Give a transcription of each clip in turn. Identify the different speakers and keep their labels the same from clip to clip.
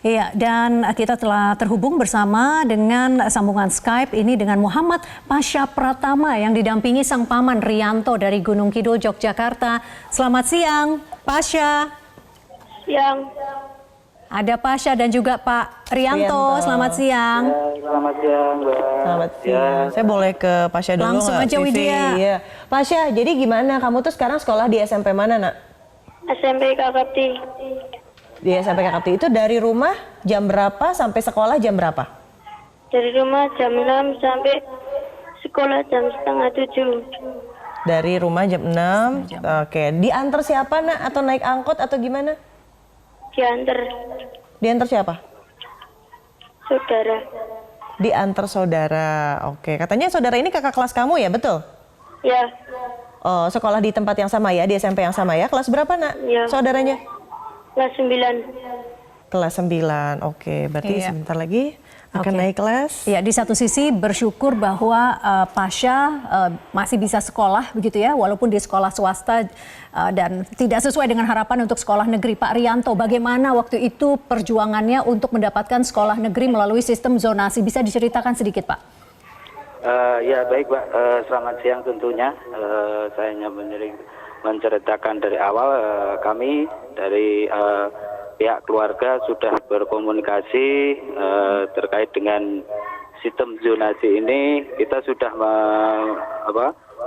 Speaker 1: Iya, dan kita telah terhubung bersama dengan sambungan Skype ini dengan Muhammad Pasha Pratama yang didampingi sang paman Rianto dari Gunung Kidul, Yogyakarta. Selamat siang, Pasha.
Speaker 2: Siang.
Speaker 1: Ada Pasha dan juga Pak Rianto. Selamat siang.
Speaker 3: Ya, selamat siang, Mbak.
Speaker 4: Selamat siang. Saya boleh ke Pasha dulu
Speaker 1: Langsung
Speaker 4: nggak,
Speaker 1: aja,
Speaker 4: Vivi?
Speaker 1: Widya.
Speaker 4: Iya. Pasha, jadi gimana? Kamu tuh sekarang sekolah di SMP mana, Nak?
Speaker 2: SMP Kakakti.
Speaker 4: Di SMP Kakakti itu dari rumah jam berapa sampai sekolah jam berapa?
Speaker 2: Dari rumah jam 6 sampai sekolah jam setengah 7.
Speaker 4: Dari rumah jam 6. Oke. Diantar siapa, Nak? Atau naik angkot atau gimana?
Speaker 2: Diantar
Speaker 4: Diantar siapa?
Speaker 2: saudara.
Speaker 4: Diantar saudara. Oke. Katanya saudara ini kakak kelas kamu ya, betul?
Speaker 2: Ya,
Speaker 4: Oh, sekolah di tempat yang sama ya, di SMP yang sama ya. Kelas berapa, Nak?
Speaker 2: Iya.
Speaker 4: Saudaranya?
Speaker 2: kelas 9.
Speaker 4: Kelas 9. Oke, berarti
Speaker 1: Iya.
Speaker 4: sebentar lagi akan
Speaker 1: Oke.
Speaker 4: naik kelas.
Speaker 1: Ya, di satu sisi bersyukur bahwa Pasha masih bisa sekolah begitu ya, walaupun di sekolah swasta dan tidak sesuai dengan harapan untuk sekolah negeri. Pak Rianto, bagaimana waktu itu perjuangannya untuk mendapatkan sekolah negeri melalui sistem zonasi? Bisa diceritakan sedikit, Pak?
Speaker 3: Ya baik, Pak. Selamat siang tentunya. Saya hanya menceritakan dari awal kami dari pihak keluarga sudah berkomunikasi terkait dengan sistem zonasi ini. Kita sudah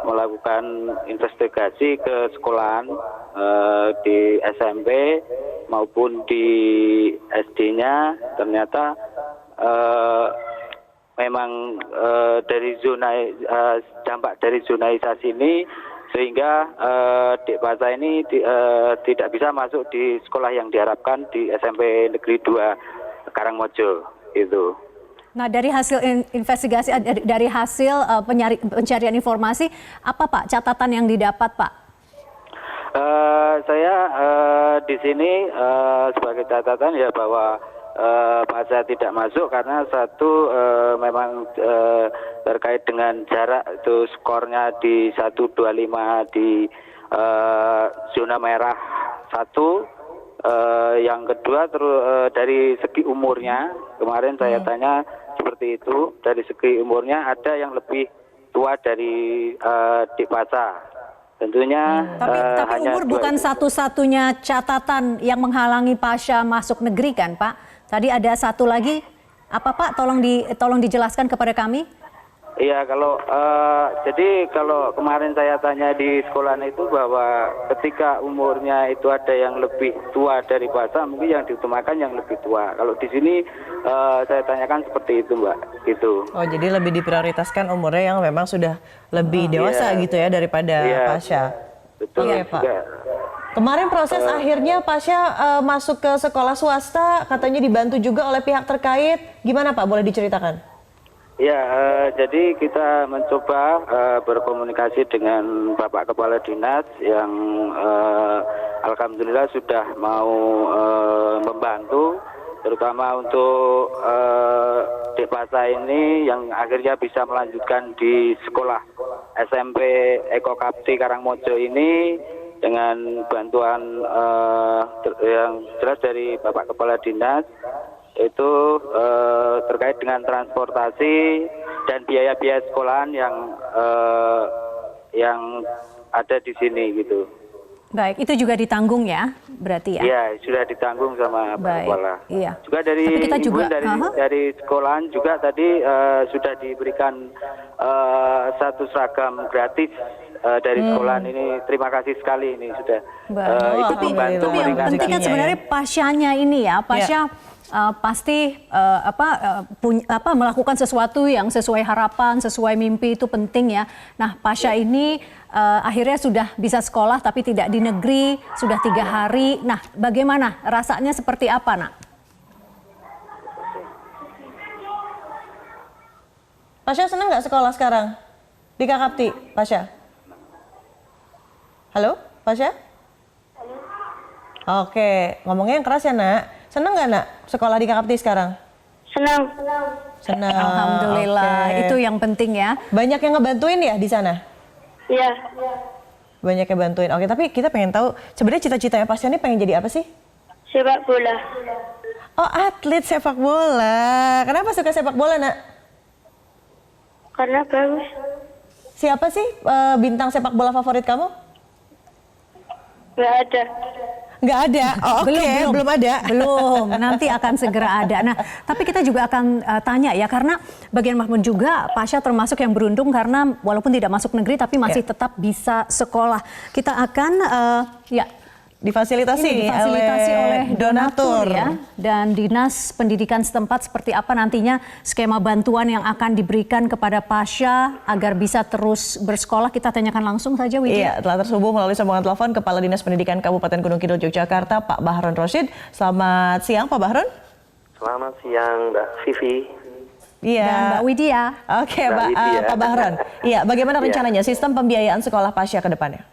Speaker 3: melakukan investigasi ke sekolahan di SMP maupun di SD-nya. Ternyata memang dari dampak dari zonalisasi ini sehingga Dek Pasha ini tidak bisa masuk di sekolah yang diharapkan di SMP Negeri 2 Karangmojo itu.
Speaker 1: Nah, dari hasil investigasi, dari hasil pencarian informasi, apa Pak catatan yang didapat, Pak?
Speaker 3: Saya di sini sebagai catatan ya bahwa Pasha tidak masuk karena satu memang terkait dengan jarak itu skornya di 125 di zona merah 1. Yang kedua dari segi umurnya kemarin saya tanya seperti itu, dari segi umurnya ada yang lebih tua dari Dek Pasha. Tentunya
Speaker 1: Tapi
Speaker 3: hanya
Speaker 1: umur bukan satu-satunya catatan yang menghalangi Pasha masuk negeri kan, Pak? Tadi ada satu lagi, apa Pak? Tolong dijelaskan kepada kami.
Speaker 3: Iya, jadi kalau kemarin saya tanya di sekolahan itu bahwa ketika umurnya itu ada yang lebih tua dari Pasha, mungkin yang diutamakan yang lebih tua. Kalau di sini saya tanyakan seperti itu, Mbak, gitu.
Speaker 4: Oh, jadi lebih diprioritaskan umurnya yang memang sudah lebih dewasa gitu ya daripada Pasha.
Speaker 3: Betul.
Speaker 4: Oke, Pak. Kemarin proses akhirnya Pasha masuk ke sekolah swasta, katanya dibantu juga oleh pihak terkait. Gimana Pak, boleh diceritakan?
Speaker 3: Ya, jadi kita mencoba berkomunikasi dengan Bapak Kepala Dinas yang alhamdulillah sudah mau membantu, terutama untuk Dek Pasha ini yang akhirnya bisa melanjutkan di sekolah SMP Eko Kapti Karangmojo ini dengan bantuan yang jelas dari Bapak Kepala Dinas itu terkait dengan transportasi dan biaya-biaya sekolahan yang ada di sini gitu.
Speaker 1: Baik, itu juga ditanggung ya, berarti ya?
Speaker 3: Iya, sudah ditanggung sama Pak Kepala.
Speaker 1: Iya.
Speaker 3: Juga dari
Speaker 1: Tapi kita juga,
Speaker 3: dari sekolahan juga tadi sudah diberikan satu seragam gratis dari sekolahan ini. Terima kasih sekali ini sudah itu membantu
Speaker 1: Tapi yang penting kan sebenarnya Pasha-nya ini ya, Pasha pasti melakukan sesuatu yang sesuai harapan, sesuai mimpi, itu penting ya. Nah, Pasha ini akhirnya sudah bisa sekolah tapi tidak di negeri, sudah 3 hari. Nah, bagaimana rasanya, seperti apa, Nak?
Speaker 4: Pasha senang nggak sekolah sekarang di Kakakti, Pasha? Halo, Pasha? Oke, ngomongnya yang keras ya, Nak. Senang nggak, Nak, sekolah di Kakakti sekarang?
Speaker 2: Senang.
Speaker 4: Senang.
Speaker 1: Alhamdulillah,
Speaker 4: Oke.
Speaker 1: itu yang penting ya.
Speaker 4: Banyak yang ngebantuin ya di sana?
Speaker 2: Iya.
Speaker 4: Banyak yang bantuin. Oke, tapi kita pengen tahu sebenarnya cita-citanya Pasha ini pengen jadi apa sih?
Speaker 2: Sepak bola.
Speaker 4: Oh, atlet sepak bola. Kenapa suka sepak bola, Nak?
Speaker 2: Karena bagus.
Speaker 4: Siapa sih bintang sepak bola favorit kamu?
Speaker 2: Nggak ada.
Speaker 4: Nggak ada. Oh, oke, belum ada.
Speaker 1: Belum, nanti akan segera ada. Nah, tapi kita juga akan tanya ya, karena bagaimanapun juga Pasha termasuk yang beruntung karena walaupun tidak masuk negeri tapi masih tetap bisa sekolah. Kita akan
Speaker 4: Difasilitasi
Speaker 1: oleh donatur
Speaker 4: donatur
Speaker 1: ya, dan dinas pendidikan setempat seperti apa nantinya skema bantuan yang akan diberikan kepada Pasha agar bisa terus bersekolah. Kita tanyakan langsung saja, Widya.
Speaker 4: Iya, telah terhubung melalui sambungan telepon Kepala Dinas Pendidikan Kabupaten Gunung Kidul Yogyakarta, Pak Bahron Rosyid. Selamat siang, Pak Bahron.
Speaker 5: Selamat siang, Mbak Vivi.
Speaker 1: Dan
Speaker 4: Iya.
Speaker 1: Mbak Widya.
Speaker 4: Oke,
Speaker 5: Mbak Widya.
Speaker 4: Pak Bahron. Iya, bagaimana
Speaker 5: Iya.
Speaker 4: rencananya sistem pembiayaan sekolah Pasha ke depannya?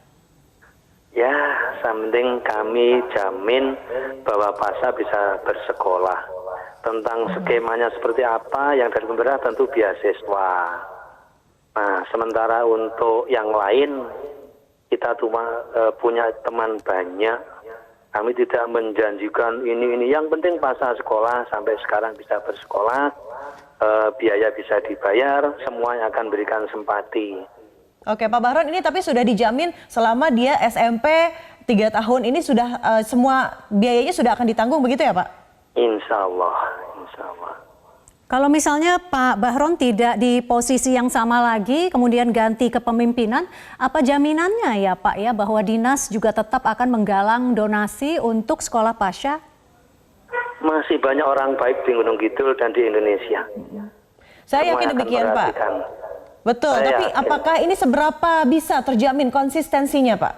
Speaker 5: Ya, sambil kami jamin bahwa Pasha bisa bersekolah. Tentang skemanya seperti apa, yang dari pemerintah tentu beasiswa. Nah, sementara untuk yang lain, kita cuma punya teman banyak. Kami tidak menjanjikan ini. Yang penting Pasha sekolah, sampai sekarang bisa bersekolah, biaya bisa dibayar, semuanya akan berikan simpati.
Speaker 4: Oke, Pak Bahron, ini tapi sudah dijamin selama dia SMP 3 tahun ini sudah semua biayanya sudah akan ditanggung begitu ya, Pak?
Speaker 5: Insya Allah, insya Allah.
Speaker 1: Kalau misalnya Pak Bahron tidak di posisi yang sama lagi, kemudian ganti kepemimpinan, apa jaminannya ya Pak ya bahwa dinas juga tetap akan menggalang donasi untuk sekolah Pasha?
Speaker 5: Masih banyak orang baik di Gunung Kidul dan di Indonesia.
Speaker 4: Saya
Speaker 5: Semua
Speaker 4: yakin
Speaker 5: akan
Speaker 4: demikian, Pak.
Speaker 5: memperhatikan.
Speaker 4: Betul,
Speaker 5: Saya
Speaker 4: tapi
Speaker 5: yakin.
Speaker 4: apakah ini seberapa bisa terjamin konsistensinya, Pak?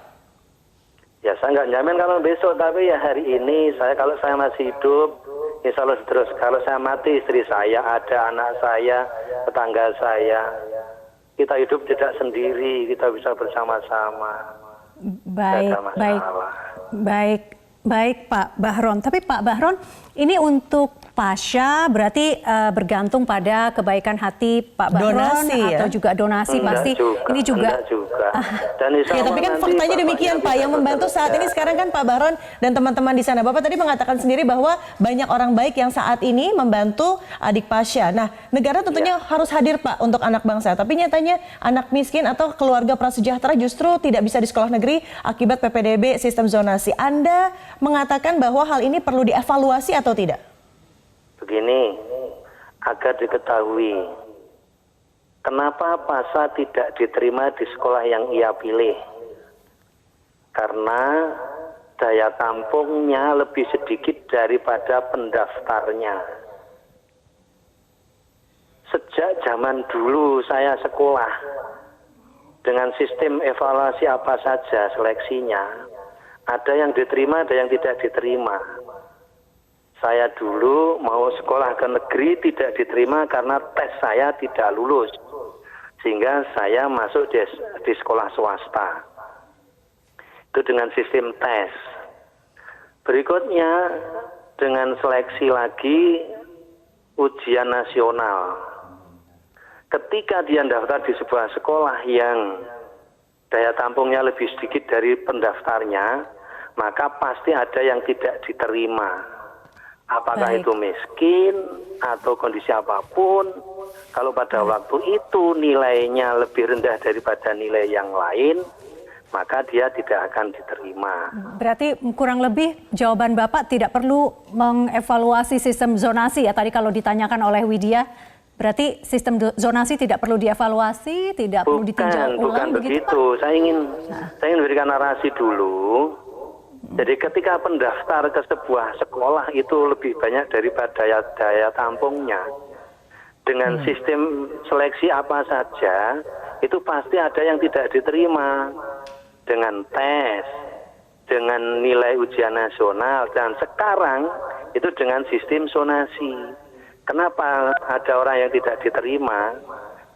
Speaker 5: Ya saya nggak jamin kalau besok, tapi ya hari ini kalau saya masih hidup, insya Allah terus. Kalau saya mati, istri saya, ada anak saya, tetangga saya. Kita hidup tidak sendiri, kita bisa bersama-sama.
Speaker 1: Baik,
Speaker 5: Tidak ada masalah.
Speaker 1: baik Pak Bahron. Tapi Pak Bahron, ini untuk Pasha berarti bergantung pada kebaikan hati Pak Bahron
Speaker 4: Donasi, ya?
Speaker 1: atau juga donasi pasti. Ini juga.
Speaker 5: Enggak juga. Dan insya
Speaker 4: Ya, tapi
Speaker 5: Allah
Speaker 4: kan
Speaker 5: nanti
Speaker 4: faktanya
Speaker 5: bapaknya
Speaker 4: demikian, Pak.
Speaker 5: bisa
Speaker 4: Yang membantu saat
Speaker 5: bekerja.
Speaker 4: ini sekarang kan Pak Bahron dan teman-teman di sana. Bapak tadi mengatakan sendiri bahwa banyak orang baik yang saat ini membantu adik Pasha. Nah, negara tentunya harus hadir, Pak, untuk anak bangsa. Tapi nyatanya anak miskin atau keluarga prasejahtera justru tidak bisa di sekolah negeri akibat PPDB sistem zonasi. Anda mengatakan bahwa hal ini perlu dievaluasi atau tidak?
Speaker 5: Begini, agar diketahui, kenapa Pasha tidak diterima di sekolah yang ia pilih? Karena daya tampungnya lebih sedikit daripada pendaftarnya. Sejak zaman dulu saya sekolah, dengan sistem evaluasi apa saja seleksinya, ada yang diterima, ada yang tidak diterima. Saya dulu mau sekolah ke negeri tidak diterima karena tes saya tidak lulus. Sehingga saya masuk di sekolah swasta. Itu dengan sistem tes. Berikutnya dengan seleksi lagi ujian nasional. Ketika dia daftar di sebuah sekolah yang daya tampungnya lebih sedikit dari pendaftarnya, maka pasti ada yang tidak diterima. Apakah
Speaker 1: Baik.
Speaker 5: itu miskin atau kondisi apapun, kalau pada waktu itu nilainya lebih rendah daripada nilai yang lain, maka dia tidak akan diterima.
Speaker 1: Berarti kurang lebih jawaban Bapak tidak perlu mengevaluasi sistem zonasi ya. Tadi kalau ditanyakan oleh Widya, berarti sistem zonasi tidak perlu dievaluasi, tidak perlu ditinjau
Speaker 5: Bukan
Speaker 1: ulang begitu Pak?
Speaker 5: begitu. Saya ingin berikan narasi dulu. Jadi ketika pendaftar ke sebuah sekolah itu lebih banyak daripada daya tampungnya. Dengan sistem seleksi apa saja, itu pasti ada yang tidak diterima. Dengan tes, dengan nilai ujian nasional, dan sekarang itu dengan sistem zonasi. Kenapa ada orang yang tidak diterima?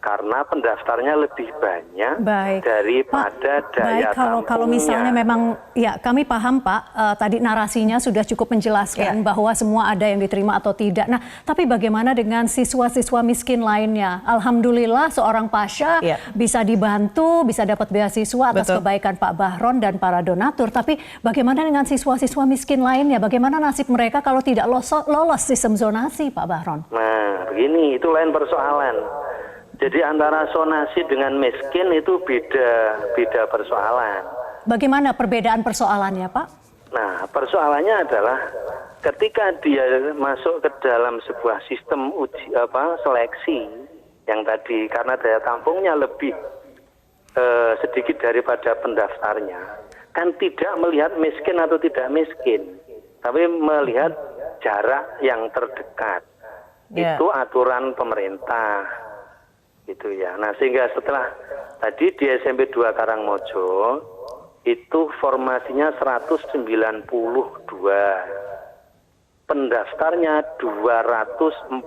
Speaker 5: karena pendaftarnya lebih banyak
Speaker 1: Baik.
Speaker 5: daripada
Speaker 1: Pak,
Speaker 5: daya
Speaker 1: baik, kalau misalnya
Speaker 5: tampungnya.
Speaker 1: memang ya kami paham Pak, tadi narasinya sudah cukup menjelaskan bahwa semua ada yang diterima atau tidak. Nah, tapi bagaimana dengan siswa-siswa miskin lainnya? Alhamdulillah seorang Pasha bisa dibantu, bisa dapat beasiswa atas kebaikan Pak Bahron dan para donatur. Tapi bagaimana dengan siswa-siswa miskin lainnya? Bagaimana nasib mereka kalau tidak lolos sistem zonasi, Pak Bahron?
Speaker 5: Nah, begini, itu lain persoalan. Jadi antara zonasi dengan miskin itu beda persoalan.
Speaker 1: Bagaimana perbedaan persoalannya, Pak?
Speaker 5: Nah, persoalannya adalah ketika dia masuk ke dalam sebuah sistem seleksi yang tadi karena daya tampungnya lebih sedikit daripada pendaftarnya, kan tidak melihat miskin atau tidak miskin, tapi melihat jarak yang terdekat. Itu aturan pemerintah. Gitu ya. Nah, sehingga setelah tadi di SMP 2 Karangmojo itu formasinya 192. Pendaftarnya 244.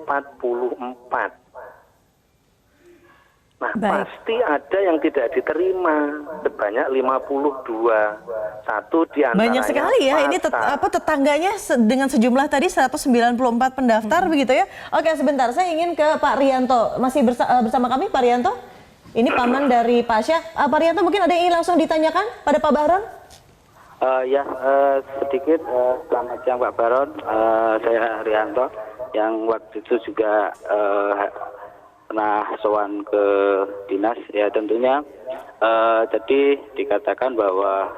Speaker 5: Nah, pasti ada yang tidak diterima sebanyak 52. Satu di antaranya
Speaker 4: banyak sekali ya. Ini tetangganya dengan sejumlah tadi 194 pendaftar begitu ya. Oke, sebentar saya ingin ke Pak Rianto. Masih bersama kami Pak Rianto? Ini paman dari Pasha. Pak Rianto mungkin ada yang ingin langsung ditanyakan pada Pak Bahron?
Speaker 3: Sedikit. Selamat siang Pak Bahron. Saya Rianto yang waktu itu juga pernah sowan ke dinas ya tentunya. Jadi dikatakan bahwa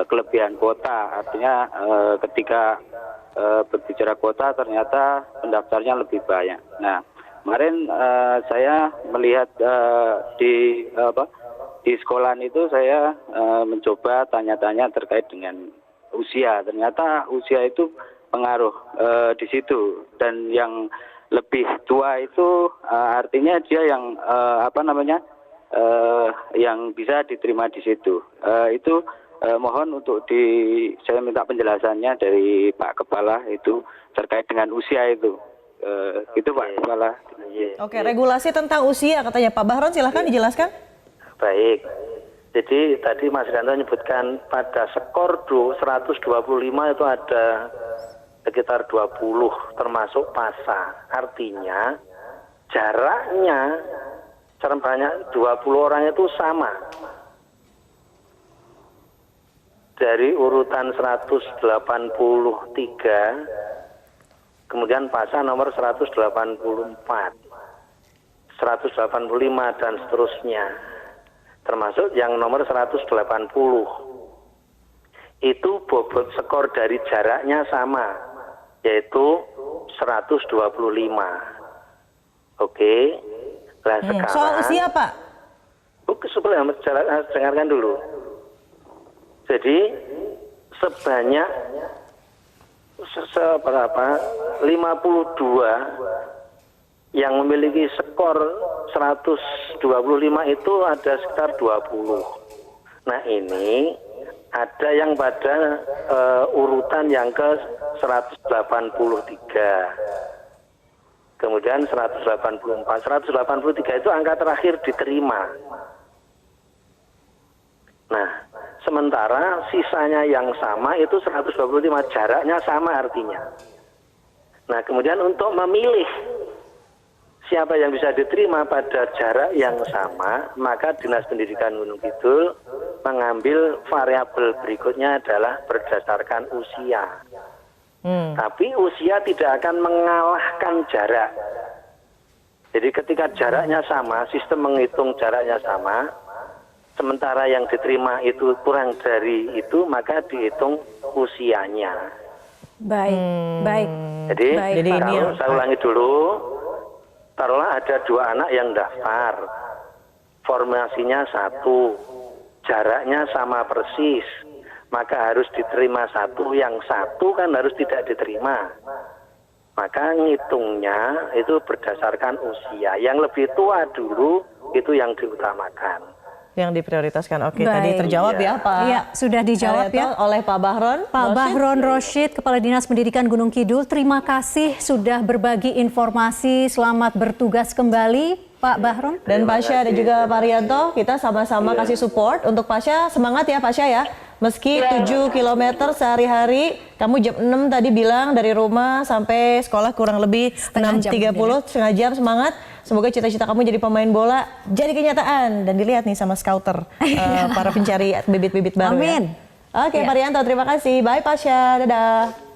Speaker 3: kelebihan kuota, artinya ketika berbicara kuota ternyata pendaftarnya lebih banyak. Nah, kemarin saya melihat di sekolahan itu saya mencoba tanya-tanya terkait dengan usia. Ternyata usia itu pengaruh di situ, dan yang lebih tua itu artinya dia yang yang bisa diterima di situ. Itu mohon untuk saya minta penjelasannya dari Pak Kepala itu terkait dengan usia itu. Itu Pak Kepala.
Speaker 4: Oke, regulasi tentang usia katanya Pak Bahron, silahkan dijelaskan.
Speaker 5: Baik. Jadi tadi Mas Rianto menyebutkan pada skor 125 itu ada sekitar 20 termasuk Pasha. Artinya jaraknya banyak 20 orang itu sama. Dari urutan 183 kemudian Pasha nomor 184, 185 dan seterusnya. Termasuk yang nomor 180. Itu bobot skor dari jaraknya sama, yaitu 125. Oke. Nah, sekarang
Speaker 4: soal usia Pak?
Speaker 5: Sebelum dengarkan dulu. Jadi sebanyak 52 yang memiliki skor 125 itu ada sekitar 20. Nah, ini ada yang pada urutan yang ke 183. Kemudian 184. 183 itu angka terakhir diterima. Nah, sementara sisanya yang sama itu 125, jaraknya sama artinya. Nah, kemudian untuk memilih siapa yang bisa diterima pada jarak yang sama, maka Dinas Pendidikan Gunung Kidul mengambil variabel berikutnya adalah berdasarkan usia. Tapi usia tidak akan mengalahkan jarak. Jadi ketika jaraknya sama, sistem menghitung jaraknya sama, sementara yang diterima itu kurang dari itu, maka dihitung usianya.
Speaker 1: Baik.
Speaker 5: Jadi
Speaker 1: Baik,
Speaker 5: kalau saya ulangi dulu, taruhlah ada 2 anak yang daftar, formasinya 1, jaraknya sama persis, maka harus diterima 1, yang 1 kan harus tidak diterima. Maka ngitungnya itu berdasarkan usia. Yang lebih tua dulu itu yang diutamakan.
Speaker 4: Yang diprioritaskan. Oke, tadi terjawab ya Pak.
Speaker 1: Iya, sudah dijawab ya
Speaker 4: oleh Pak Bahron.
Speaker 1: Pak Bahron Rosyid, Kepala Dinas Pendidikan Gunung Kidul. Terima kasih sudah berbagi informasi. Selamat bertugas kembali. Pak Bahrom.
Speaker 4: Dan Pasha dan juga Pak Rianto, kita sama-sama kasih support untuk Pasha. Semangat ya Pasha ya. Meski 7 km sehari-hari, kamu jam 6 tadi bilang dari rumah sampai sekolah kurang lebih
Speaker 1: Setengah jam
Speaker 4: 6.30, setengah jam, semangat. Semoga cita-cita kamu jadi pemain bola jadi kenyataan dan dilihat nih sama scouter para pencari bibit-bibit baru.
Speaker 1: Amin.
Speaker 4: Ya. Oke, Pak Rianto, terima kasih. Bye Pasha, dadah.